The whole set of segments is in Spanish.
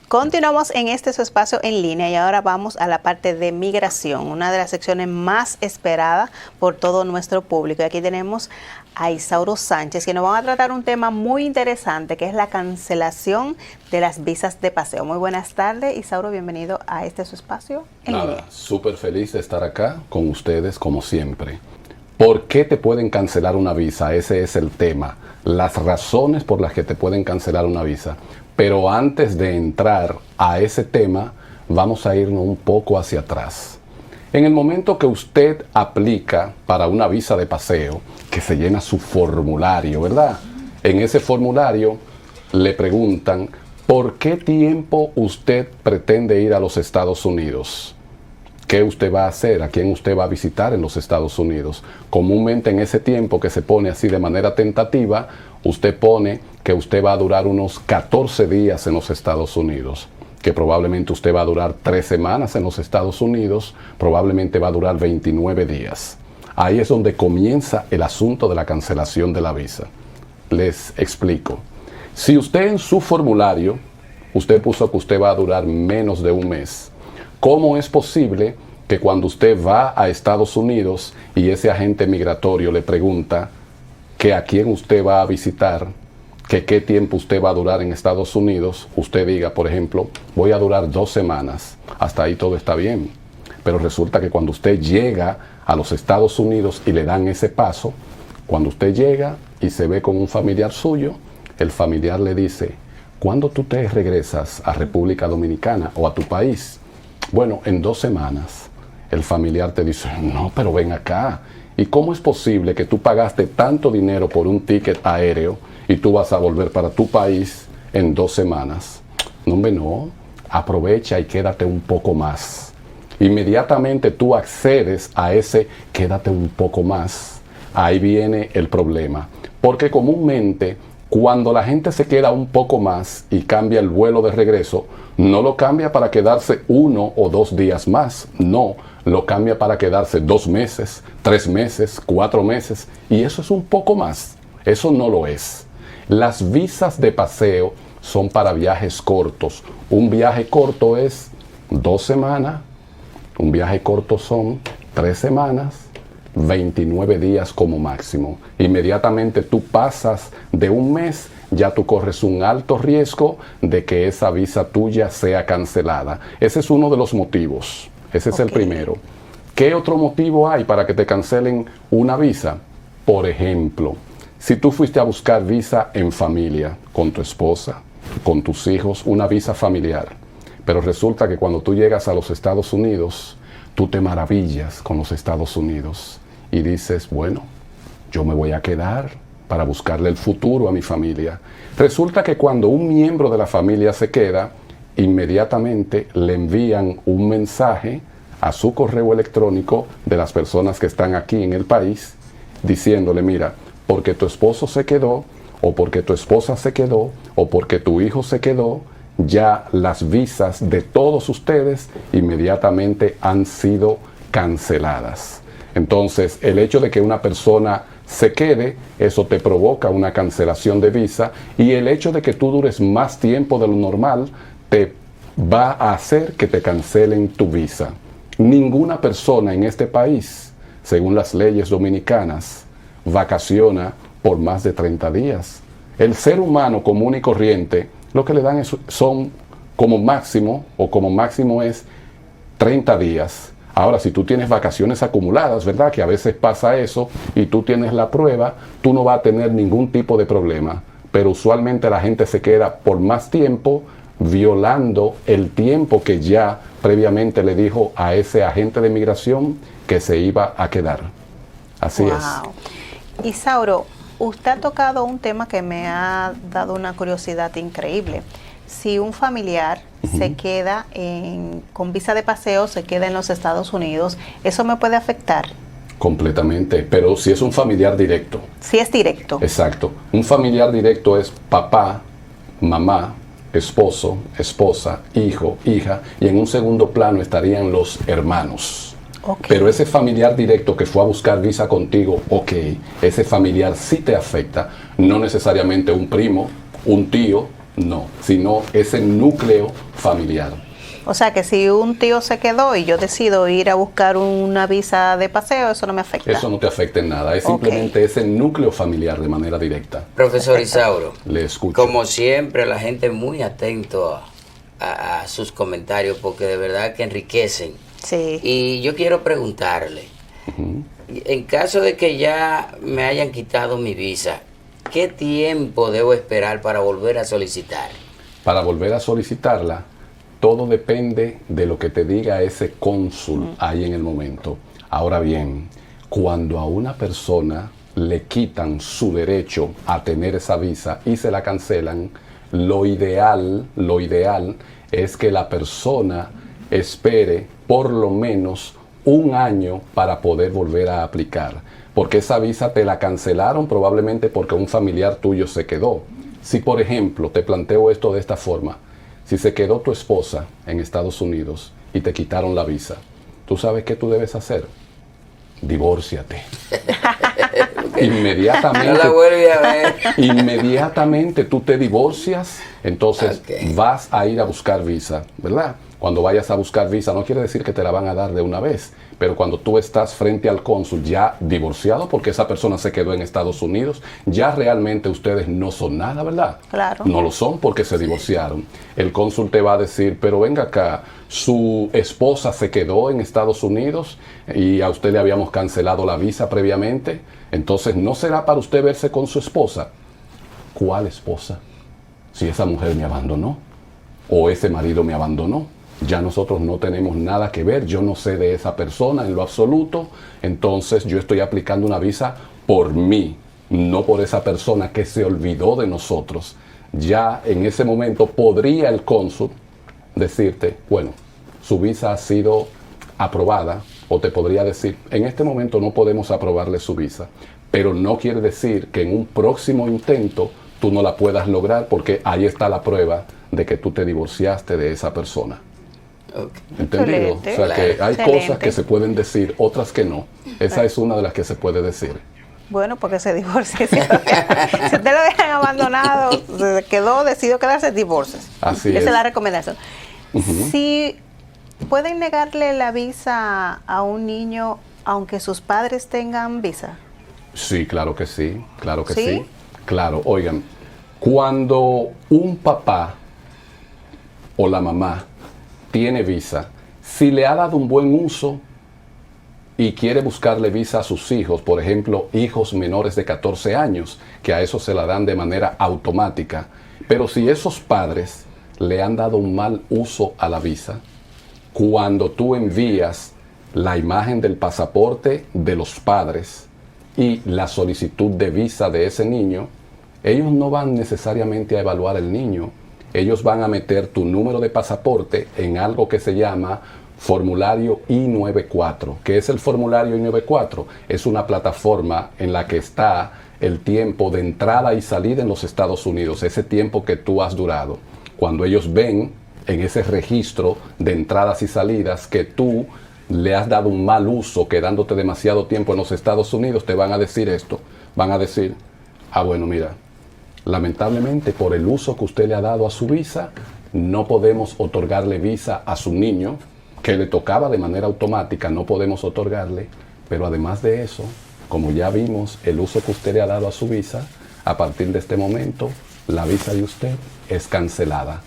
Continuamos en su espacio en línea y ahora vamos a la parte de migración, una de las secciones más esperadas por todo nuestro público. Y aquí tenemos a Isauro Sánchez, que nos va a tratar un tema muy interesante, que es la cancelación de las visas de paseo. Muy buenas tardes, Isauro, bienvenido a su espacio en línea. Súper feliz de estar acá con ustedes, como siempre. ¿Por qué te pueden cancelar una visa? Ese es el tema. Las razones por las que te pueden cancelar una visa. Pero antes de entrar a ese tema, vamos a irnos un poco hacia atrás. En el momento que usted aplica para una visa de paseo, que se llena su formulario, ¿verdad? En ese formulario le preguntan, ¿por qué tiempo usted pretende ir a los Estados Unidos? ¿Qué usted va a hacer? ¿A quién usted va a visitar en los Estados Unidos? Comúnmente en ese tiempo que se pone así de manera tentativa, usted pone que usted va a durar unos 14 días en los Estados Unidos, que probablemente usted va a durar 3 semanas en los Estados Unidos, probablemente va a durar 29 días. Ahí es donde comienza el asunto de la cancelación de la visa. Les explico. Si usted en su formulario, usted puso que usted va a durar menos de un mes, ¿cómo es posible que cuando usted va a Estados Unidos y ese agente migratorio le pregunta que a quién usted va a visitar, que qué tiempo usted va a durar en Estados Unidos, usted diga, por ejemplo, voy a durar 2 semanas, hasta ahí todo está bien? Pero resulta que cuando usted llega a los Estados Unidos y le dan ese paso, cuando usted llega y se ve con un familiar suyo, el familiar le dice, ¿cuándo tú te regresas a República Dominicana o a tu país? Bueno, en 2 semanas. El familiar te dice, no, pero ven acá. ¿Y cómo es posible que tú pagaste tanto dinero por un ticket aéreo y tú vas a volver para tu país en 2 semanas? No, hombre, no. Aprovecha y quédate un poco más. Inmediatamente tú accedes a ese quédate un poco más. Ahí viene el problema. Porque comúnmente cuando la gente se queda un poco más y cambia el vuelo de regreso, no lo cambia para quedarse 1 o 2 días más. No, lo cambia para quedarse 2 meses, 3 meses, 4 meses. Y eso es un poco más. Eso no lo es. Las visas de paseo son para viajes cortos. Un viaje corto es 2 semanas. Un viaje corto son 3 semanas. 29 días como máximo. Inmediatamente tú pasas de un mes, ya tú corres un alto riesgo de que esa visa tuya sea cancelada. Ese es uno de los motivos. Ese es el primero. ¿Qué otro motivo hay para que te cancelen una visa? Por ejemplo, si tú fuiste a buscar visa en familia, con tu esposa, con tus hijos, una visa familiar, pero resulta que cuando tú llegas a los Estados Unidos, tú te maravillas con los Estados Unidos y dices, bueno, yo me voy a quedar para buscarle el futuro a mi familia. Resulta que cuando un miembro de la familia se queda, inmediatamente le envían un mensaje a su correo electrónico de las personas que están aquí en el país, diciéndole, mira, porque tu esposo se quedó, o porque tu esposa se quedó, o porque tu hijo se quedó, ya las visas de todos ustedes inmediatamente han sido canceladas. Entonces, el hecho de que una persona se quede, eso te provoca una cancelación de visa, y el hecho de que tú dures más tiempo de lo normal te va a hacer que te cancelen tu visa. Ninguna persona en este país, según las leyes dominicanas, vacaciona por más de 30 días. El ser humano común y corriente, lo que le dan son como máximo es 30 días. Ahora, si tú tienes vacaciones acumuladas, ¿verdad? Que a veces pasa eso y tú tienes la prueba, tú no vas a tener ningún tipo de problema. Pero usualmente la gente se queda por más tiempo, violando el tiempo que ya previamente le dijo a ese agente de migración que se iba a quedar. Así es. Isauro, usted ha tocado un tema que me ha dado una curiosidad increíble. Si un familiar se queda con visa de paseo, se queda en los Estados Unidos, ¿eso me puede afectar? Completamente, pero si es un familiar directo. Si es directo. Exacto. Un familiar directo es papá, mamá, esposo, esposa, hijo, hija, y en un segundo plano estarían los hermanos. Okay. Pero ese familiar directo que fue a buscar visa contigo, ese familiar sí te afecta. No necesariamente un primo, un tío, no, sino ese núcleo familiar. O sea que si un tío se quedó y yo decido ir a buscar una visa de paseo, eso no me afecta. Eso no te afecta en nada, es simplemente ese núcleo familiar de manera directa. Profesor Isauro, le escucho. Como siempre, la gente muy atento a sus comentarios porque de verdad que enriquecen. Sí. Y yo quiero preguntarle, en caso de que ya me hayan quitado mi visa, ¿qué tiempo debo esperar para volver a solicitar? Para volver a solicitarla, todo depende de lo que te diga ese cónsul ahí en el momento. Ahora bien, cuando a una persona le quitan su derecho a tener esa visa y se la cancelan, lo ideal es que la persona espere por lo menos un año para poder volver a aplicar. Porque esa visa te la cancelaron probablemente porque un familiar tuyo se quedó. Si, por ejemplo, te planteo esto de esta forma, si se quedó tu esposa en Estados Unidos y te quitaron la visa, ¿tú sabes qué tú debes hacer? Divórciate. Inmediatamente. No la vuelve a ver. Inmediatamente tú te divorcias, entonces vas a ir a buscar visa, ¿verdad? Cuando vayas a buscar visa, no quiere decir que te la van a dar de una vez, pero cuando tú estás frente al cónsul ya divorciado, porque esa persona se quedó en Estados Unidos, ya realmente ustedes no son nada, ¿verdad? Claro. No lo son porque se divorciaron. El cónsul te va a decir, pero venga acá, su esposa se quedó en Estados Unidos y a usted le habíamos cancelado la visa previamente, entonces no será para usted verse con su esposa. ¿Cuál esposa? Si esa mujer me abandonó o ese marido me abandonó. Ya nosotros no tenemos nada que ver, yo no sé de esa persona en lo absoluto, entonces yo estoy aplicando una visa por mí, no por esa persona que se olvidó de nosotros. Ya en ese momento podría el cónsul decirte, bueno, su visa ha sido aprobada, o te podría decir, en este momento no podemos aprobarle su visa, pero no quiere decir que en un próximo intento tú no la puedas lograr porque ahí está la prueba de que tú te divorciaste de esa persona. ¿Entendido? Excelente. O sea que hay Excelente. cosas que se pueden decir, otras que no. Esa es una de las que se puede decir. Bueno, porque se divorcie. Si usted lo dejan abandonado, se quedó, decidió quedarse, divorcias. Así Esa es. es la recomendación. Si pueden negarle la visa a un niño aunque sus padres tengan visa. Sí, claro que sí, claro que ¿Sí? sí. Claro, oigan, cuando un papá o la mamá tiene visa, si le ha dado un buen uso y quiere buscarle visa a sus hijos, por ejemplo, hijos menores de 14 años, que a eso se la dan de manera automática, pero si esos padres le han dado un mal uso a la visa, cuando tú envías la imagen del pasaporte de los padres y la solicitud de visa de ese niño, ellos no van necesariamente a evaluar el niño. Ellos van a meter tu número de pasaporte en algo que se llama formulario I-94. ¿Qué es el formulario I-94? Es una plataforma en la que está el tiempo de entrada y salida en los Estados Unidos, ese tiempo que tú has durado. Cuando ellos ven en ese registro de entradas y salidas que tú le has dado un mal uso, quedándote demasiado tiempo en los Estados Unidos, te van a decir esto. Van a decir, bueno, mira, lamentablemente, por el uso que usted le ha dado a su visa, no podemos otorgarle visa a su niño, que le tocaba de manera automática, no podemos otorgarle, pero además de eso, como ya vimos el uso que usted le ha dado a su visa, a partir de este momento, la visa de usted es cancelada.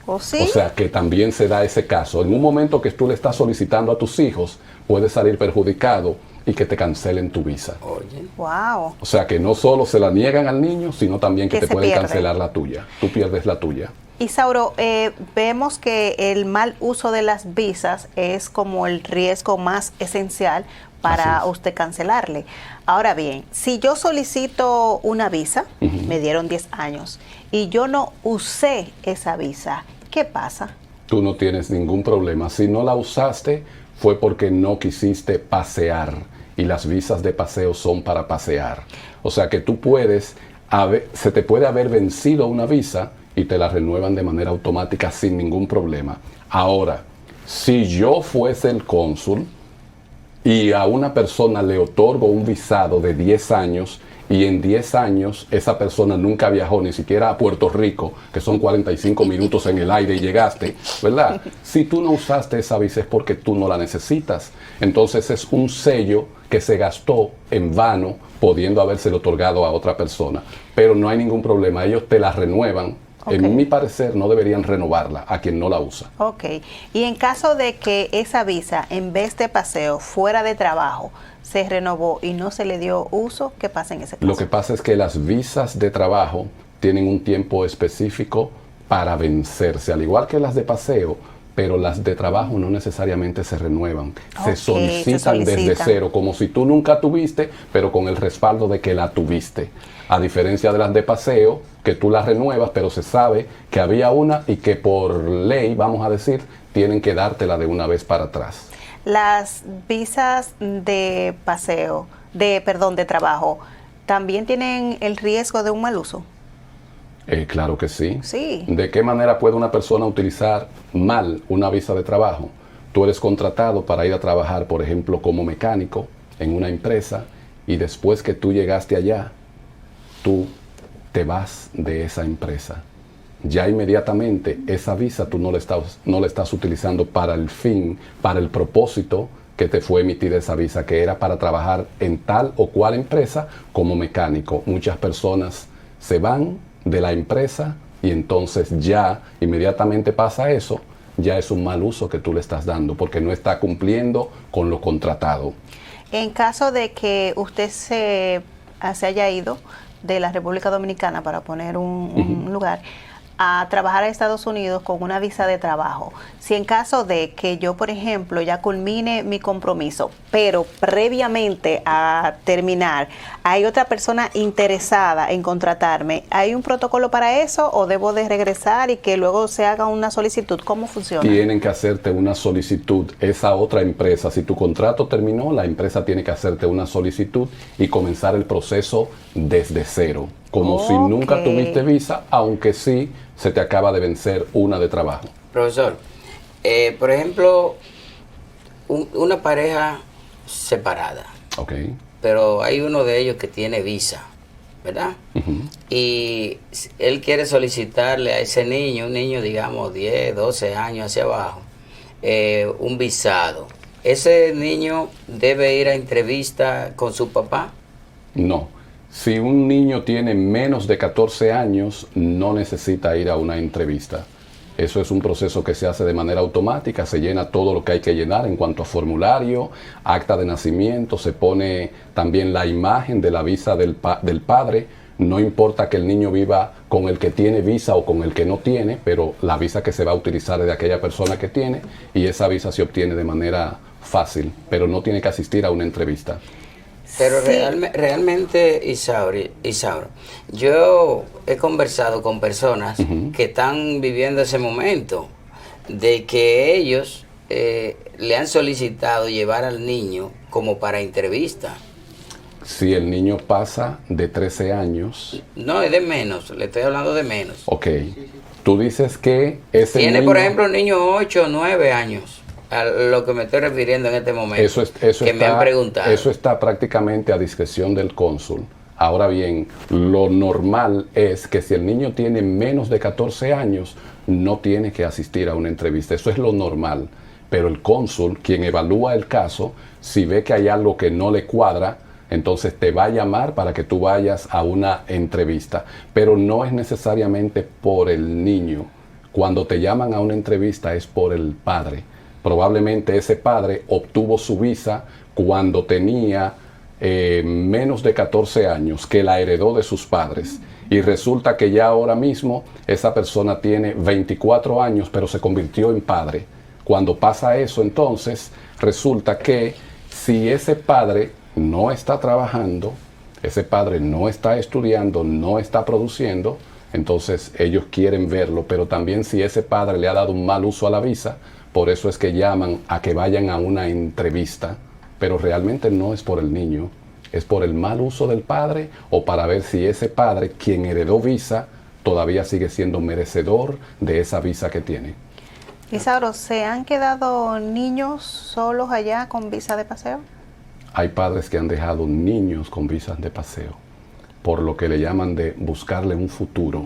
¿O sí? O sea que también se da ese caso. En un momento que tú le estás solicitando a tus hijos, puedes salir perjudicado y que te cancelen tu visa. Oye. Wow. O sea que no solo se la niegan al niño, sino también que Que te se pueden pierde. cancelar la tuya. Tú pierdes la tuya. Isauro, vemos que el mal uso de las visas es como el riesgo más esencial para Así es. usted cancelarle. Ahora bien, si yo solicito una visa, me dieron 10 años, y yo no usé esa visa, ¿qué pasa? Tú no tienes ningún problema. Si no la usaste, fue porque no quisiste pasear. Y las visas de paseo son para pasear. O sea que tú puedes, se te puede haber vencido una visa y te la renuevan de manera automática sin ningún problema. Ahora, si yo fuese el cónsul y a una persona le otorgo un visado de 10 años y en 10 años esa persona nunca viajó ni siquiera a Puerto Rico, que son 45 minutos en el aire y llegaste, ¿verdad? Si tú no usaste esa visa es porque tú no la necesitas. Entonces es un sello que se gastó en vano, pudiendo habérselo otorgado a otra persona. Pero no hay ningún problema, ellos te la renuevan. Okay. En mi parecer no deberían renovarla a quien no la usa. Ok, y en caso de que esa visa, en vez de paseo, fuera de trabajo, se renovó y no se le dio uso, ¿qué pasa en ese caso? Lo que pasa es que las visas de trabajo tienen un tiempo específico para vencerse, al igual que las de paseo, pero las de trabajo no necesariamente se renuevan. Okay, se solicitan desde cero, como si tú nunca tuviste, pero con el respaldo de que la tuviste. A diferencia de las de paseo, que tú las renuevas, pero se sabe que había una y que por ley, vamos a decir, tienen que dártela de una vez para atrás. Las visas de paseo, de trabajo, ¿también tienen el riesgo de un mal uso? Claro que sí. Sí. ¿De qué manera puede una persona utilizar mal una visa de trabajo? Tú eres contratado para ir a trabajar, por ejemplo, como mecánico en una empresa, y después que tú llegaste allá, tú te vas de esa empresa. Ya inmediatamente esa visa tú no la estás utilizando para el fin, para el propósito que te fue emitida esa visa, que era para trabajar en tal o cual empresa como mecánico. Muchas personas se van de la empresa y entonces ya inmediatamente pasa eso, ya es un mal uso que tú le estás dando porque no está cumpliendo con lo contratado. En caso de que usted se haya ido de la República Dominicana, para poner un lugar, a trabajar a Estados Unidos con una visa de trabajo, si en caso de que yo, por ejemplo, ya culmine mi compromiso, pero previamente a terminar hay otra persona interesada en contratarme, ¿hay un protocolo para eso o debo de regresar y que luego se haga una solicitud? ¿Cómo funciona? Tienen que hacerte una solicitud, esa otra empresa. Si tu contrato terminó, la empresa tiene que hacerte una solicitud y comenzar el proceso desde cero, como si nunca tuviste visa, aunque sí se te acaba de vencer una de trabajo. Profesor, por ejemplo, una pareja separada, pero hay uno de ellos que tiene visa, ¿verdad? Y él quiere solicitarle a ese niño, un niño digamos 10, 12 años hacia abajo, un visado. ¿Ese niño debe ir a entrevista con su papá? No. Si un niño tiene menos de 14 años, no necesita ir a una entrevista. Eso es un proceso que se hace de manera automática, se llena todo lo que hay que llenar en cuanto a formulario, acta de nacimiento, se pone también la imagen de la visa del padre. No importa que el niño viva con el que tiene visa o con el que no tiene, pero la visa que se va a utilizar es de aquella persona que tiene, y esa visa se obtiene de manera fácil, pero no tiene que asistir a una entrevista. Pero sí, realmente, Isauro, yo he conversado con personas que están viviendo ese momento de que ellos le han solicitado llevar al niño como para entrevista. Si el niño pasa de 13 años... No, es de menos, le estoy hablando de menos. Ok. Tú dices que ese tiene, niño... por ejemplo, un niño 8 o 9 años. A lo que me estoy refiriendo en este momento, me han preguntado. Eso está prácticamente a discreción del cónsul. Ahora bien, lo normal es que si el niño tiene menos de 14 años, no tiene que asistir a una entrevista. Eso es lo normal. Pero el cónsul, quien evalúa el caso, si ve que hay algo que no le cuadra, entonces te va a llamar para que tú vayas a una entrevista. Pero no es necesariamente por el niño. Cuando te llaman a una entrevista es por el padre. Probablemente ese padre obtuvo su visa cuando tenía menos de 14 años, que la heredó de sus padres. Y resulta que ya ahora mismo esa persona tiene 24 años, pero se convirtió en padre. Cuando pasa eso, entonces, resulta que si ese padre no está trabajando, ese padre no está estudiando, no está produciendo, entonces ellos quieren verlo. Pero también si ese padre le ha dado un mal uso a la visa, por eso es que llaman a que vayan a una entrevista, pero realmente no es por el niño, es por el mal uso del padre o para ver si ese padre, quien heredó visa, todavía sigue siendo merecedor de esa visa que tiene. Isauro, ¿se han quedado niños solos allá con visa de paseo? Hay padres que han dejado niños con visas de paseo. por lo que le llaman de buscarle un futuro,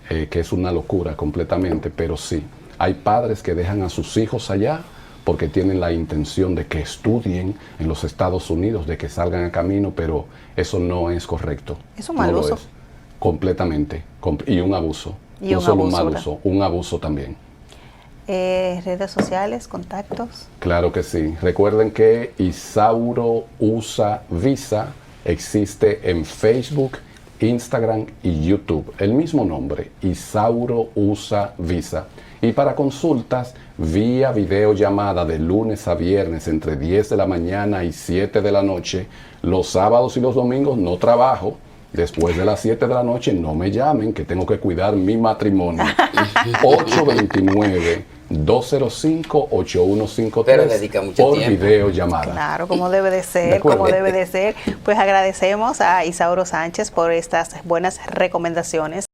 que es una locura completamente, pero sí, hay padres que dejan a sus hijos allá porque tienen la intención de que estudien en los Estados Unidos, de que salgan a camino, pero eso no es correcto. Es un mal uso. Completamente. Y un abuso. Y no un solo abuso, un mal uso, un abuso también. Redes sociales, contactos. Claro que sí. Recuerden que Isauro Usa Visa existe en Facebook, Instagram y YouTube. El mismo nombre, Isauro Usa Visa. Y para consultas, vía videollamada de lunes a viernes entre 10 de la mañana y 7 de la noche. Los sábados y los domingos no trabajo. Después de las 7 de la noche no me llamen, que tengo que cuidar mi matrimonio. 829-205-8153. Pero dedica mucho por tiempo. videollamada. Claro, como debe de ser, como debe de ser. Pues agradecemos a Isauro Sánchez por estas buenas recomendaciones